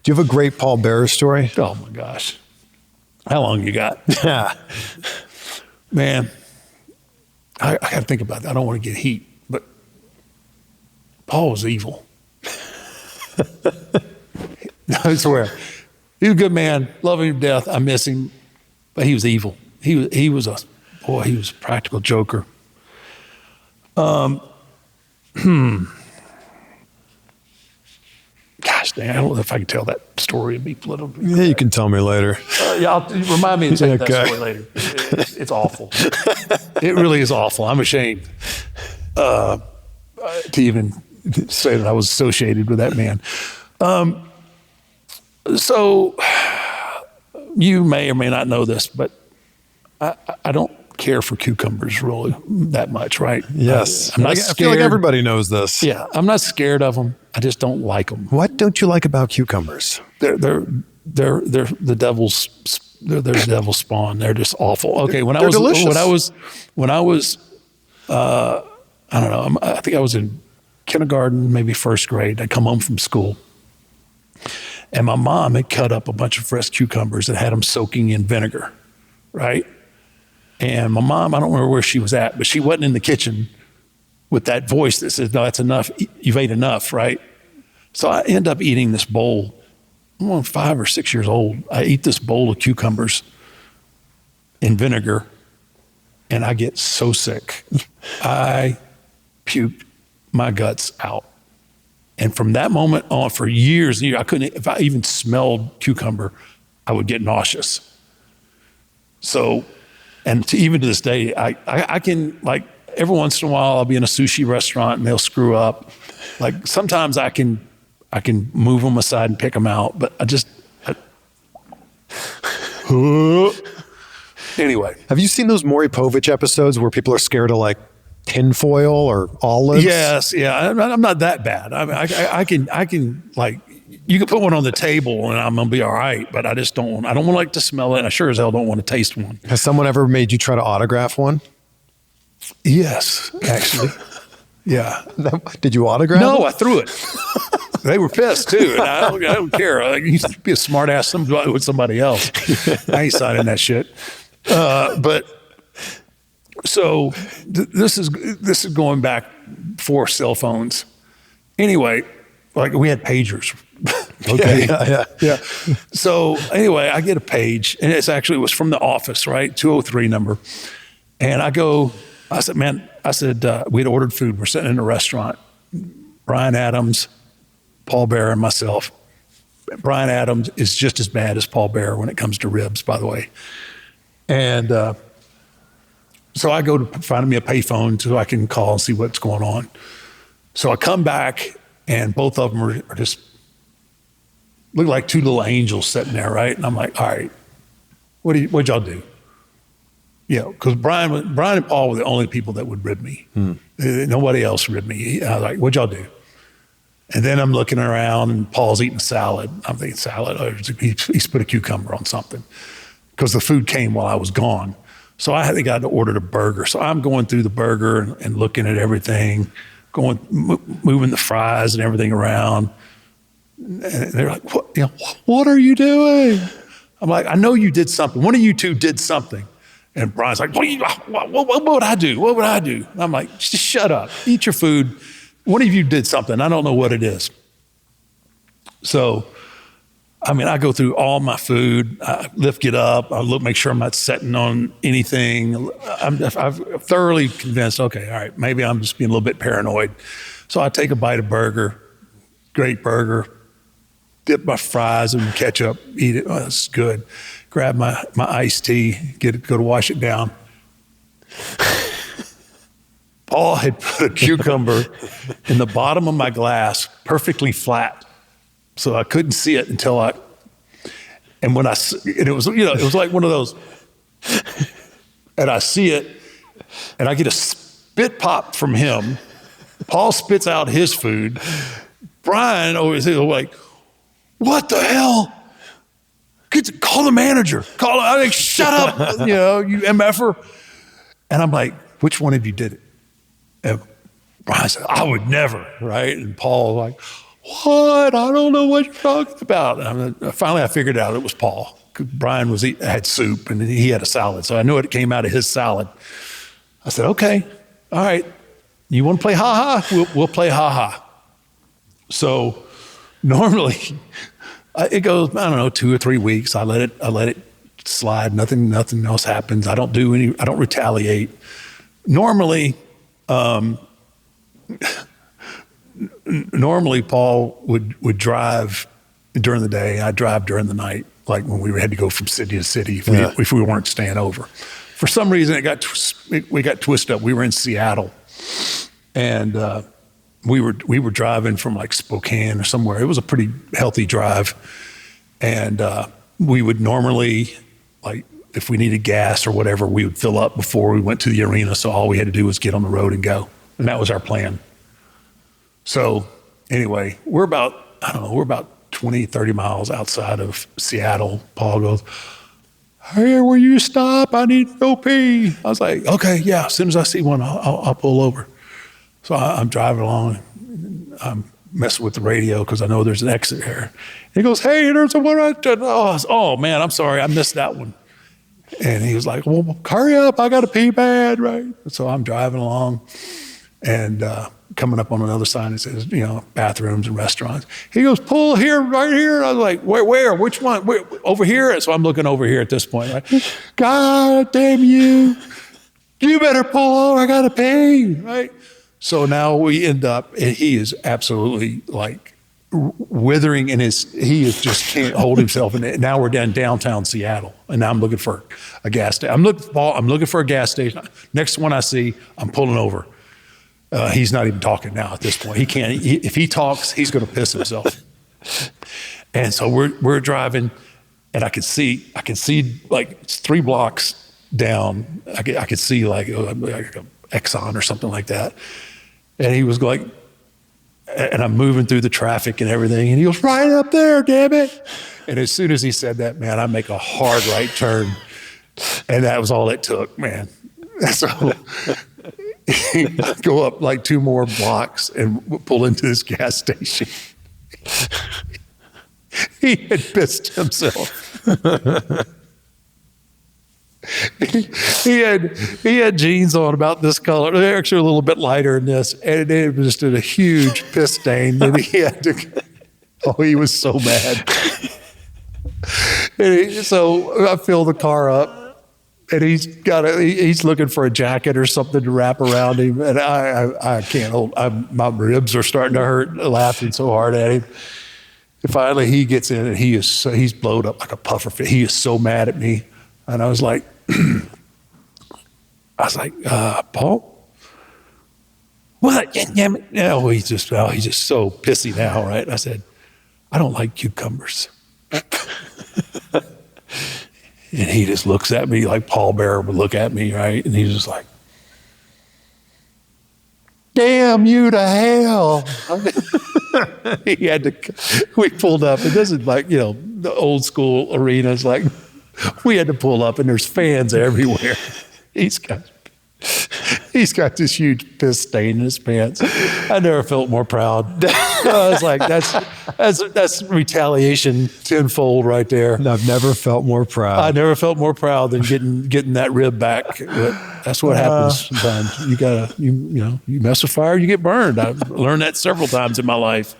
Do you have a great Paul Bearer story? Oh my gosh. How long you got? Yeah. Man, I got to think about that. I don't want to get heat, but Paul was evil. I swear. He was a good man, love him to death. I miss him, but he was evil. He was a practical joker. Gosh dang, I don't know if I can tell that story and be political. Yeah, you can tell me later. Remind me to tell you that story later. It's awful. It really is awful. I'm ashamed to even say that I was associated with that man. So you may or may not know this, but I don't care for cucumbers really that much, right? Yes. I'm not I scared. feel like everybody knows this. Yeah, I'm not scared of them. I just don't like them. What don't you like about cucumbers? They're the devil's. They're the devil's spawn. They're just awful. Okay, when I was I don't know. I think I was in kindergarten, maybe first grade. I'd come home from school, and my mom had cut up a bunch of fresh cucumbers and had them soaking in vinegar, right? And my mom, I don't remember where she was at, but she wasn't in the kitchen with that voice that says, "No, that's enough. You've ate enough," right? So I end up eating this bowl. I'm 5 or 6 years old. I eat this bowl of cucumbers in vinegar, and I get so sick. I puked my guts out. And from that moment on, for years, I couldn't, if I even smelled cucumber, I would get nauseous. So, and even to this day, I can, like, every once in a while, I'll be in a sushi restaurant and they'll screw up. Like, sometimes I can move them aside and pick them out, but anyway. Have you seen those Maury Povich episodes where people are scared of like tinfoil or olives? Yes, yeah. I'm not that bad. I mean, I can like, you can put one on the table and I'm gonna be all right, but I don't want to like to smell it, and I sure as hell don't want to taste one. Has someone ever made you try to autograph one? Yes, actually. Yeah. Did you autograph No, it? I threw it. They were pissed too. And I don't care. I used to be a smart ass with somebody else. I ain't signing that shit. But so this is going back before cell phones. Anyway, like we had pagers. Okay. Yeah. So anyway, I get a page, and it was from the office, right? 203 number. And I said, we'd ordered food. We're sitting in a restaurant. Brian Adams, Paul Bearer, and myself. Brian Adams is just as bad as Paul Bearer when it comes to ribs, by the way. And so I go to find me a payphone so I can call and see what's going on. So I come back, and both of them are just look like two little angels sitting there, right? And I'm like, all right, what'd y'all do? Because Brian and Paul were the only people that would rib me. Nobody else ribbed me. I was like, what'd y'all do? And then I'm looking around, and Paul's eating salad. I'm thinking salad. Oh, he's put a cucumber on something, because the food came while I was gone. So I think I had ordered a burger. So I'm going through the burger and looking at everything, moving the fries and everything around. And they're like, what are you doing? I'm like, I know you did something. One of you two did something. And Brian's like, what would I do? What would I do? And I'm like, just shut up. Eat your food. One of you did something. I don't know what it is. So, I mean, I go through all my food. I lift it up. I make sure I'm not setting on anything. I'm thoroughly convinced, okay, all right, maybe I'm just being a little bit paranoid. So I take a bite of burger, great burger, dip my fries in ketchup, eat it. Oh, it's good. Grab my iced tea, go to wash it down. Paul had put a cucumber in the bottom of my glass, perfectly flat, so I couldn't see it until it was like one of those, and I see it, and I get a spit pop from him. Paul spits out his food. Brian always like, what the hell? Call the manager. I'm like, shut up, you MFer. And I'm like, which one of you did it? And Brian said, I would never, right? And Paul like, what? I don't know what you're talking about. Finally, I figured out it was Paul. Brian had soup and he had a salad. So I knew it came out of his salad. I said, okay, all right. You want to play ha-ha? We'll play ha-ha. So normally it goes, I don't know, 2 or 3 weeks. I let it slide. Nothing else happens. I don't retaliate. Normally, Paul would drive during the day. I'd drive during the night, like when we had to go from city to city if we weren't staying over. For some reason, we got twisted up. We were in Seattle, and we were driving from like Spokane or somewhere. It was a pretty healthy drive, and we would normally, like, if we needed gas or whatever, we would fill up before we went to the arena. So all we had to do was get on the road and go, and that was our plan. So anyway, we're about 20, 30 miles outside of Seattle. Paul goes, hey, will you stop? I need to go pee. I was like, okay, yeah, as soon as I see one, I'll pull over. So I'm driving along. I'm messing with the radio because I know there's an exit there. He goes, hey, there's a one. Oh, man, I'm sorry. I missed that one. And he was like, well, hurry up. I got to pee bad, right? So I'm driving along and coming up on another sign that says, bathrooms and restaurants. He goes, pull here, right here. I was like, where? Which one? Where? Over here? So I'm looking over here at this point, right? God damn you. You better pull over. I got to pee, right? So now we end up, and he is absolutely like withering in he just can't hold himself. And now we're downtown Seattle, and now I'm looking for a gas station. I'm looking for a gas station. Next one I see, I'm pulling over. He's not even talking now at this point. He can't. If he talks, he's going to piss himself. And so we're driving, and I can see like it's 3 blocks down. I could see like a Exxon or something like that. And he was like, and I'm moving through the traffic and everything, and he goes, right up there, damn it. And as soon as he said that, man, I make a hard right turn, and that was all it took, man. So I go up like 2 more blocks and pull into this gas station. He had pissed himself. He had jeans on about this color. They're actually a little bit lighter than this, and it was just a huge piss stain that he had to. Oh, he was so mad. So I fill the car up, and he's looking for a jacket or something to wrap around him, and I can't hold. My ribs are starting to hurt laughing so hard at him. And finally, he gets in, and he's blowed up like a puffer fish. He is so mad at me. And I was like, Paul, what? No, he's just so pissy now, right? I said, I don't like cucumbers. And he just looks at me like Paul Bear would look at me, right? And he's just like, damn you to hell. We pulled up, and this is like, the old school arenas, like, we had to pull up, and there's fans everywhere. He's got this huge piss stain in his pants. I never felt more proud. I was like, that's retaliation tenfold right there. And I've never felt more proud. I never felt more proud than getting that rib back. But that's what happens sometimes. You gotta, you mess with fire, you get burned. I've learned that several times in my life.